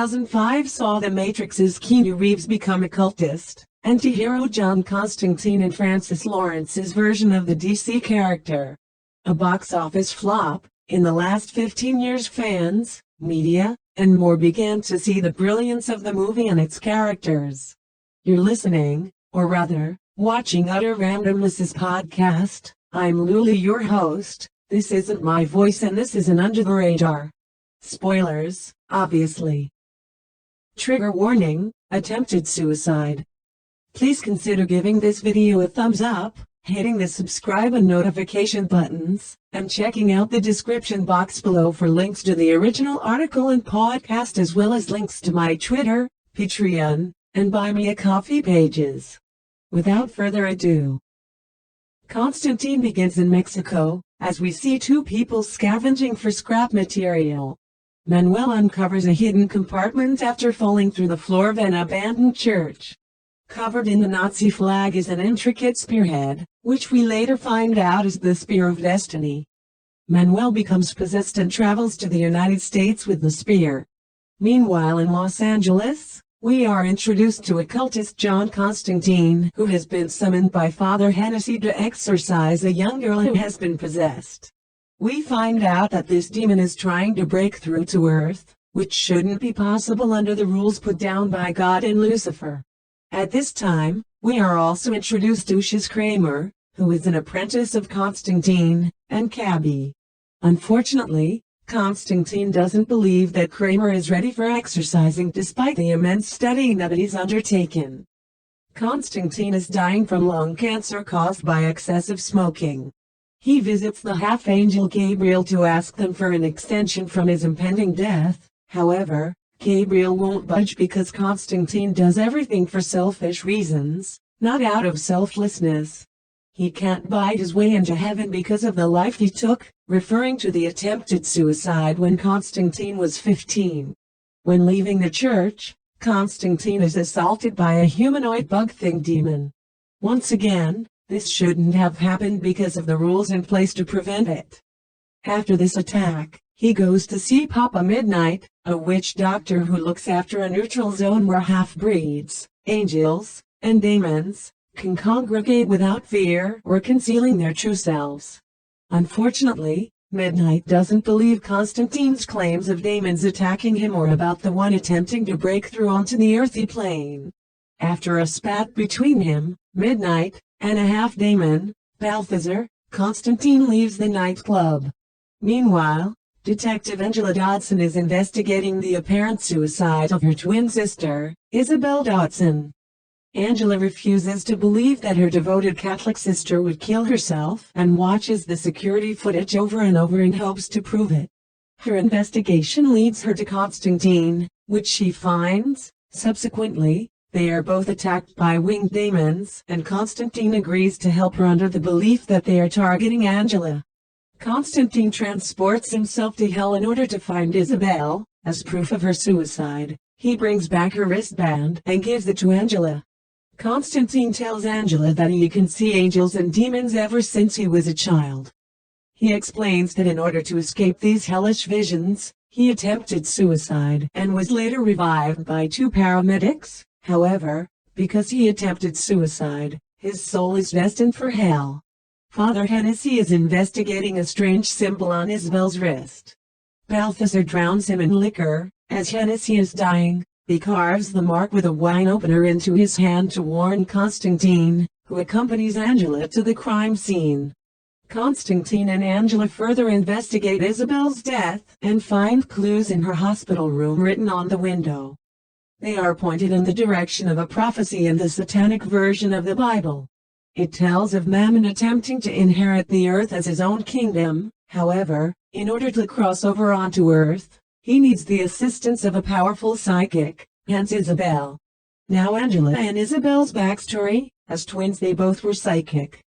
2005 saw The Matrix's Keanu Reeves become a cultist anti-hero John Constantine in Francis Lawrence's version of the DC character. A box office flop, in the last 15 years fans, media, and more began to see the brilliance of the movie and its characters. You're listening, or rather, watching Utter Randomness's podcast. I'm Luli, your host. This isn't my voice and this isn't Under the Radar. Spoilers, obviously. Trigger warning, attempted suicide. Please consider giving this video a thumbs up, hitting the subscribe and notification buttons, and checking out the description box below for links to the original article and podcast as well as links to my Twitter, Patreon, and Buy Me a Coffee pages. Without further ado, Constantine begins in Mexico, as we see two people scavenging for scrap material. Manuel uncovers a hidden compartment after falling through the floor of an abandoned church. Covered in the Nazi flag is an intricate spearhead, which we later find out is the Spear of Destiny. Manuel becomes possessed and travels to the United States with the spear. Meanwhile in Los Angeles, we are introduced to occultist John Constantine, who has been summoned by Father Hennessy to exorcise a young girl who has been possessed. We find out that this demon is trying to break through to Earth, which shouldn't be possible under the rules put down by God and Lucifer. At this time, we are also introduced to Lucius Kramer, who is an apprentice of Constantine, and Cabby. Unfortunately, Constantine doesn't believe that Kramer is ready for exorcising despite the immense studying that he's undertaken. Constantine is dying from lung cancer caused by excessive smoking. He visits the half-angel Gabriel to ask them for an extension from his impending death. However, Gabriel won't budge because Constantine does everything for selfish reasons, not out of selflessness. He can't bite his way into heaven because of the life he took, referring to the attempted suicide when Constantine was 15. When leaving the church, Constantine is assaulted by a humanoid bug-thing demon. Once again, this shouldn't have happened because of the rules in place to prevent it. After this attack, he goes to see Papa Midnight, a witch doctor who looks after a neutral zone where half-breeds, angels, and demons can congregate without fear or concealing their true selves. Unfortunately, Midnight doesn't believe Constantine's claims of demons attacking him or about the one attempting to break through onto the earthy plane. After a spat between him, Midnight, and a half-demon, Balthazar, Constantine leaves the nightclub. Meanwhile, Detective Angela Dodson is investigating the apparent suicide of her twin sister, Isabel Dodson. Angela refuses to believe that her devoted Catholic sister would kill herself and watches the security footage over and over in hopes to prove it. Her investigation leads her to Constantine, which she finds. Subsequently, they are both attacked by winged demons, and Constantine agrees to help her under the belief that they are targeting Angela. Constantine transports himself to hell in order to find Isabel. As proof of her suicide, he brings back her wristband and gives it to Angela. Constantine tells Angela that he can see angels and demons ever since he was a child. He explains that in order to escape these hellish visions, he attempted suicide and was later revived by two paramedics. However, because he attempted suicide, his soul is destined for hell. Father Hennessy is investigating a strange symbol on Isabel's wrist. Balthazar drowns him in liquor. As Hennessy is dying, he carves the mark with a wine opener into his hand to warn Constantine, who accompanies Angela to the crime scene. Constantine and Angela further investigate Isabel's death and find clues in her hospital room written on the window. They are pointed in the direction of a prophecy in the satanic version of the Bible. It tells of Mammon attempting to inherit the earth as his own kingdom. However, in order to cross over onto Earth, he needs the assistance of a powerful psychic, hence Isabel. Now Angela and Isabel's backstory: as twins they both were psychic.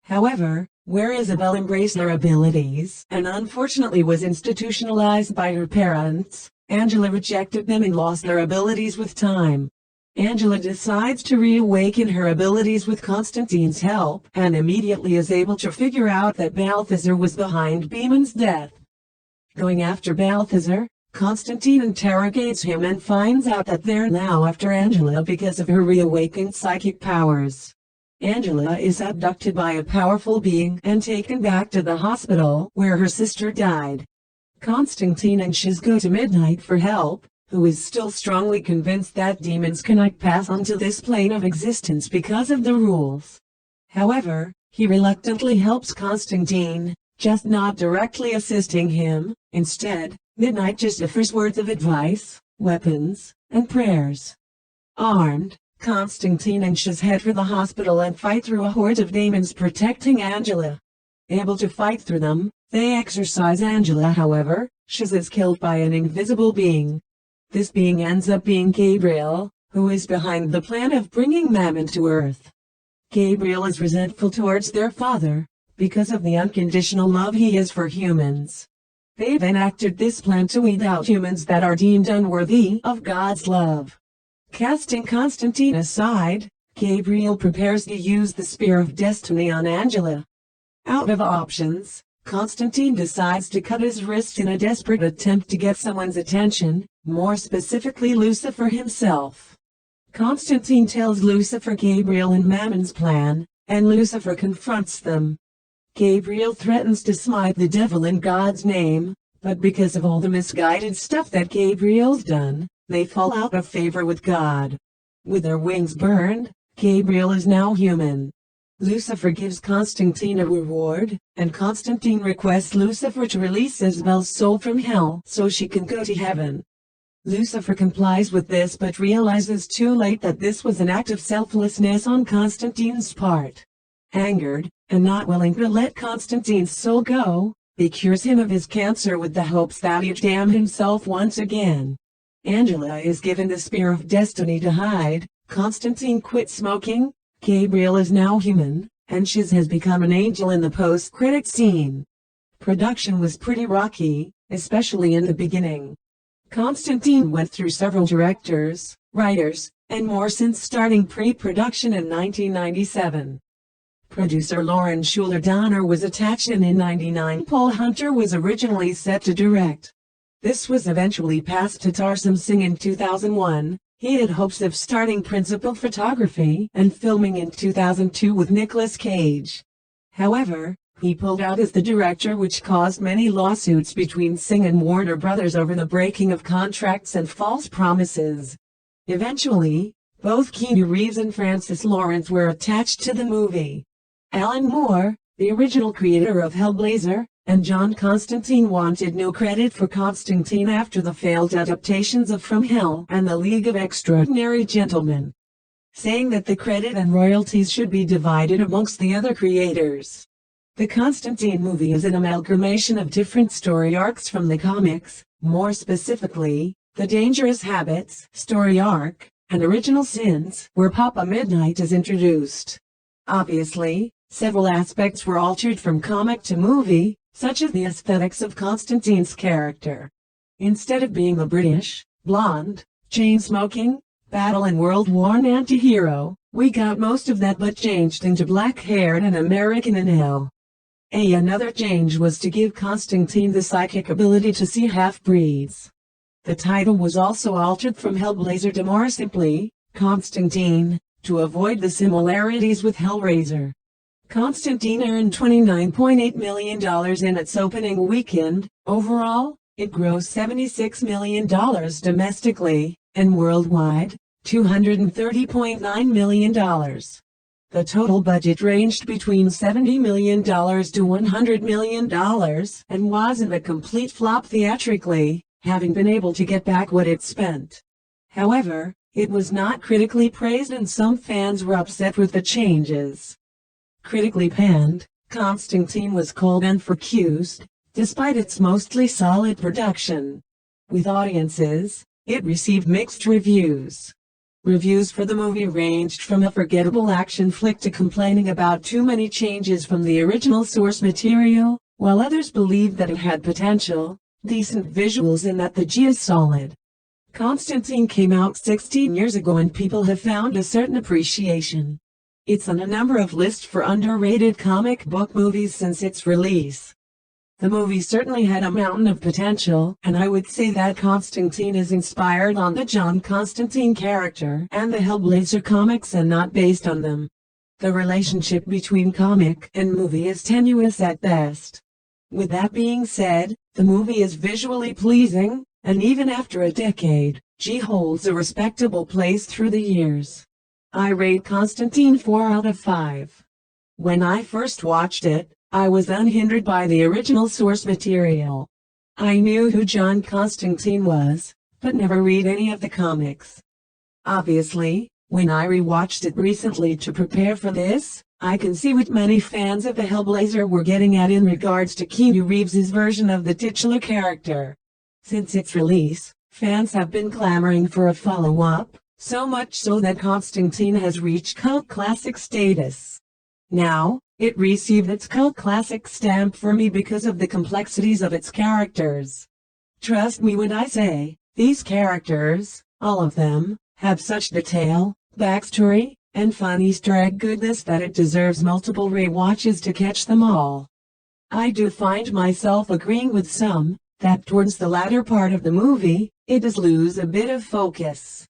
However, where Isabel embraced her abilities and unfortunately was institutionalized by her parents, Angela rejected them and lost their abilities with time. Angela decides to reawaken her abilities with Constantine's help and immediately is able to figure out that Balthazar was behind Beeman's death. Going after Balthazar, Constantine interrogates him and finds out that they're now after Angela because of her reawakened psychic powers. Angela is abducted by a powerful being and taken back to the hospital where her sister died. Constantine and Shiz go to Midnight for help, who is still strongly convinced that demons cannot pass onto this plane of existence because of the rules. However, he reluctantly helps Constantine, just not directly assisting him. Instead, Midnight just offers words of advice, weapons, and prayers. Armed, Constantine and Shiz head for the hospital and fight through a horde of demons protecting Angela. Able to fight through them, they exorcise Angela. However, Shiz is killed by an invisible being. This being ends up being Gabriel, who is behind the plan of bringing Mammon to Earth. Gabriel is resentful towards their father, because of the unconditional love he has for humans. They've enacted this plan to weed out humans that are deemed unworthy of God's love. Casting Constantine aside, Gabriel prepares to use the Spear of Destiny on Angela. Out of options, Constantine decides to cut his wrist in a desperate attempt to get someone's attention, more specifically Lucifer himself. Constantine tells Lucifer Gabriel and Mammon's plan, and Lucifer confronts them. Gabriel threatens to smite the devil in God's name, but because of all the misguided stuff that Gabriel's done, they fall out of favor with God. With their wings burned, Gabriel is now human. Lucifer gives Constantine a reward, and Constantine requests Lucifer to release Isabel's soul from hell so she can go to heaven. Lucifer complies with this but realizes too late that this was an act of selflessness on Constantine's part. Angered, and not willing to let Constantine's soul go, he cures him of his cancer with the hopes that he'll damn himself once again. Angela is given the Spear of Destiny to hide, Constantine quits smoking, Gabriel is now human, and Shiz has become an angel in the post-credit scene. Production was pretty rocky, especially in the beginning. Constantine went through several directors, writers, and more since starting pre-production in 1997. Producer Lauren Schuler Donner was attached, and in '99 Paul Hunter was originally set to direct. This was eventually passed to Tarsem Singh in 2001. He had hopes of starting principal photography and filming in 2002 with Nicolas Cage. However, he pulled out as the director, which caused many lawsuits between Singh and Warner Brothers over the breaking of contracts and false promises. Eventually, both Keanu Reeves and Francis Lawrence were attached to the movie. Alan Moore, the original creator of Hellblazer, and John Constantine wanted no credit for Constantine after the failed adaptations of From Hell and The League of Extraordinary Gentlemen, saying that the credit and royalties should be divided amongst the other creators. The Constantine movie is an amalgamation of different story arcs from the comics, more specifically, the Dangerous Habits story arc, and Original Sins, where Papa Midnight is introduced. Obviously, several aspects were altered from comic to movie, such as the aesthetics of Constantine's character. Instead of being a British, blonde, chain-smoking, battle and world-worn anti-hero, we got most of that but changed into black-haired and American in hell. Another change was to give Constantine the psychic ability to see half-breeds. The title was also altered from Hellblazer to more simply, Constantine, to avoid the similarities with Hellraiser. Constantine earned $29.8 million in its opening weekend. Overall, it grossed $76 million domestically, and worldwide, $230.9 million. The total budget ranged between $70 million to $100 million, and wasn't a complete flop theatrically, having been able to get back what it spent. However, it was not critically praised and some fans were upset with the changes. Critically panned, Constantine was called unfocused, despite its mostly solid production. With audiences, it received mixed reviews. Reviews for the movie ranged from a forgettable action flick to complaining about too many changes from the original source material, while others believed that it had potential, decent visuals and that the G is solid. Constantine came out 16 years ago and people have found a certain appreciation. It's on a number of lists for underrated comic book movies since its release. The movie certainly had a mountain of potential, and I would say that Constantine is inspired on the John Constantine character and the Hellblazer comics and not based on them. The relationship between comic and movie is tenuous at best. With that being said, the movie is visually pleasing, and even after a decade, G holds a respectable place through the years. I rate Constantine 4 out of 5. When I first watched it, I was unhindered by the original source material. I knew who John Constantine was, but never read any of the comics. Obviously, when I rewatched it recently to prepare for this, I can see what many fans of the Hellblazer were getting at in regards to Keanu Reeves' version of the titular character. Since its release, fans have been clamoring for a follow-up, so much so that Constantine has reached cult classic status. Now, it received its cult classic stamp for me because of the complexities of its characters. Trust me when I say, these characters, all of them, have such detail, backstory, and fun Easter egg goodness that it deserves multiple rewatches to catch them all. I do find myself agreeing with some, that towards the latter part of the movie, it does lose a bit of focus.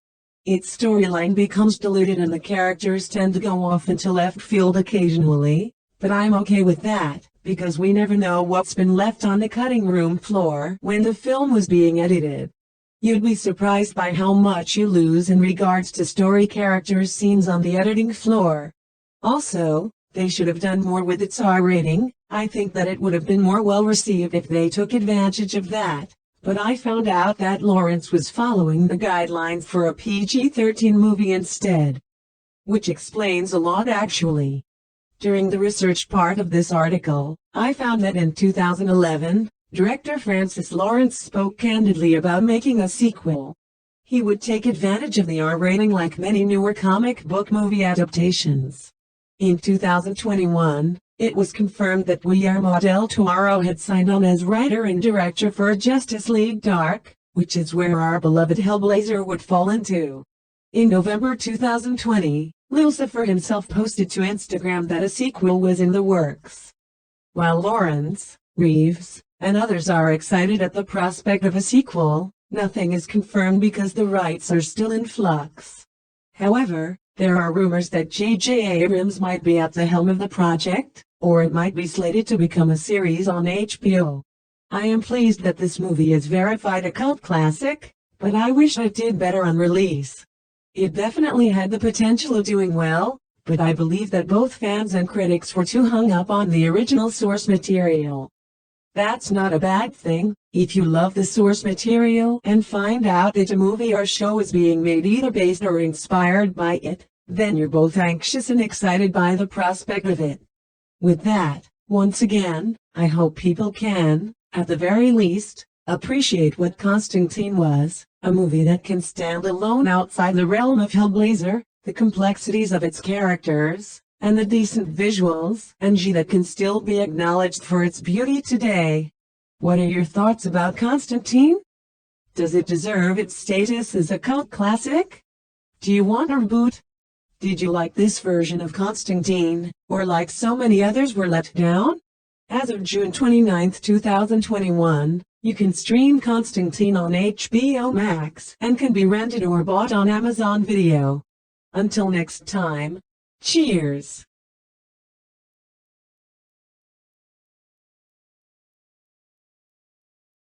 Its storyline becomes diluted and the characters tend to go off into left field occasionally, but I'm okay with that, because we never know what's been left on the cutting room floor when the film was being edited. You'd be surprised by how much you lose in regards to story characters scenes on the editing floor. Also, they should have done more with its R rating. I think that it would have been more well received if they took advantage of that. But I found out that Lawrence was following the guidelines for a PG-13 movie instead. Which explains a lot actually. During the research part of this article, I found that in 2011, director Francis Lawrence spoke candidly about making a sequel. He would take advantage of the R rating like many newer comic book movie adaptations. In 2021, it was confirmed that Guillermo del Toro had signed on as writer and director for Justice League Dark, which is where our beloved Hellblazer would fall into. In November 2020, Lucifer himself posted to Instagram that a sequel was in the works. While Lawrence, Reeves, and others are excited at the prospect of a sequel, nothing is confirmed because the rights are still in flux. However, there are rumors that J.J. Abrams might be at the helm of the project, or it might be slated to become a series on HBO. I am pleased that this movie is verified a cult classic, but I wish it did better on release. It definitely had the potential of doing well, but I believe that both fans and critics were too hung up on the original source material. That's not a bad thing. If you love the source material and find out that a movie or show is being made either based or inspired by it, then you're both anxious and excited by the prospect of it. With that, once again, I hope people can, at the very least, appreciate what Constantine was, a movie that can stand alone outside the realm of Hellblazer, the complexities of its characters, and the decent visuals, and that can still be acknowledged for its beauty today. What are your thoughts about Constantine? Does it deserve its status as a cult classic? Do you want a reboot? Did you like this version of Constantine, or like so many others were let down? As of June 29, 2021, you can stream Constantine on HBO Max and can be rented or bought on Amazon Video. Until next time, cheers!